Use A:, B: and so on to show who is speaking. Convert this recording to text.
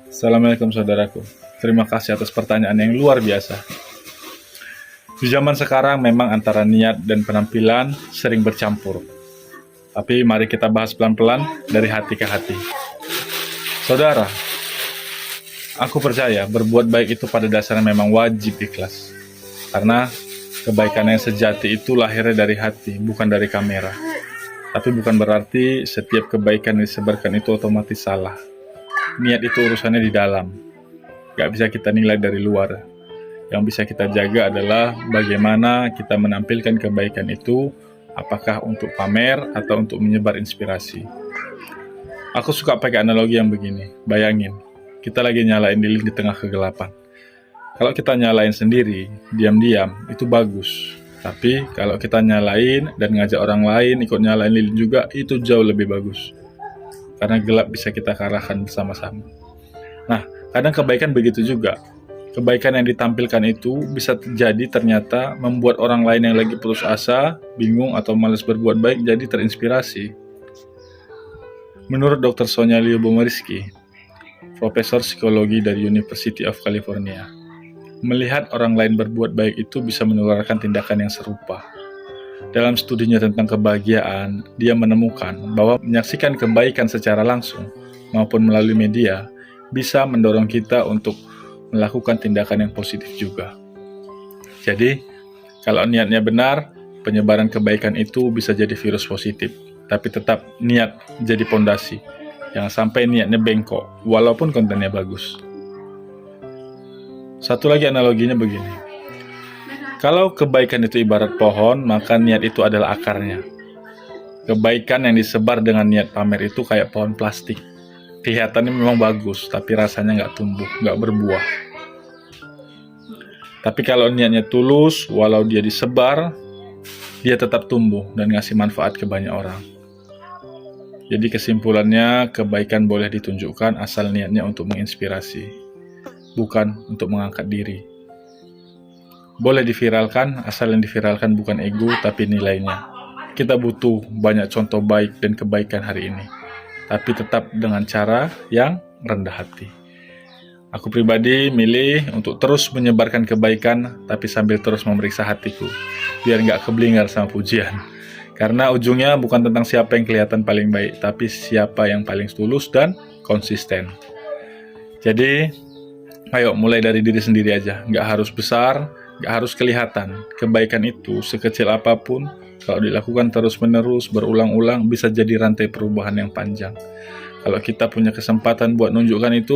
A: Assalamualaikum saudaraku. Terima kasih atas pertanyaan yang luar biasa. Di zaman sekarang memang antara niat dan penampilan sering bercampur. Tapi mari kita bahas pelan-pelan dari hati ke hati. Saudara, aku percaya berbuat baik itu pada dasarnya memang wajib ikhlas. Karena kebaikan yang sejati itu lahirnya dari hati, bukan dari kamera. Tapi bukan berarti setiap kebaikan yang disebarkan itu otomatis salah. Niat itu urusannya di dalam. Gak bisa kita nilai dari luar. Yang bisa kita jaga adalah bagaimana kita menampilkan kebaikan itu, apakah untuk pamer atau untuk menyebar inspirasi. Aku suka pakai analogi yang begini. Bayangin, kita lagi nyalain lilin di tengah kegelapan. Kalau kita nyalain sendiri, diam-diam, itu bagus. Tapi kalau kita nyalain dan ngajak orang lain ikut nyalain lilin juga, itu jauh lebih bagus. Karena gelap bisa kita arahkan bersama-sama. Nah, kadang kebaikan begitu juga. Kebaikan yang ditampilkan itu bisa terjadi ternyata membuat orang lain yang lagi putus asa, bingung atau malas berbuat baik jadi terinspirasi. Menurut Dr. Sonia Lyubomirsky, Profesor Psikologi dari University of California, melihat orang lain berbuat baik itu bisa menularkan tindakan yang serupa. Dalam studinya tentang kebahagiaan, dia menemukan bahwa menyaksikan kebaikan secara langsung maupun melalui media bisa mendorong kita untuk melakukan tindakan yang positif juga. Jadi, kalau niatnya benar, penyebaran kebaikan itu bisa jadi virus positif, tapi tetap niat jadi pondasi. Jangan sampai niatnya bengkok, walaupun kontennya bagus. Satu lagi analoginya begini. Kalau kebaikan itu ibarat pohon, maka niat itu adalah akarnya. Kebaikan yang disebar dengan niat pamer itu kayak pohon plastik. Kelihatannya memang bagus, tapi rasanya nggak tumbuh, nggak berbuah. Tapi kalau niatnya tulus, walau dia disebar, dia tetap tumbuh dan ngasih manfaat ke banyak orang. Jadi kesimpulannya, kebaikan boleh ditunjukkan asal niatnya untuk menginspirasi, bukan untuk mengangkat diri. Boleh diviralkan, asal yang diviralkan bukan ego, tapi nilainya. Kita butuh banyak contoh baik dan kebaikan hari ini, tapi tetap dengan cara yang rendah hati. Aku pribadi milih untuk terus menyebarkan kebaikan, tapi sambil terus memeriksa hatiku, biar nggak keblinger sama pujian. Karena ujungnya bukan tentang siapa yang kelihatan paling baik, tapi siapa yang paling tulus dan konsisten. Jadi, ayo mulai dari diri sendiri aja, nggak harus besar, nggak harus kelihatan. Kebaikan itu sekecil apapun, kalau dilakukan terus-menerus, berulang-ulang, bisa jadi rantai perubahan yang panjang. Kalau kita punya kesempatan buat nunjukkan itu,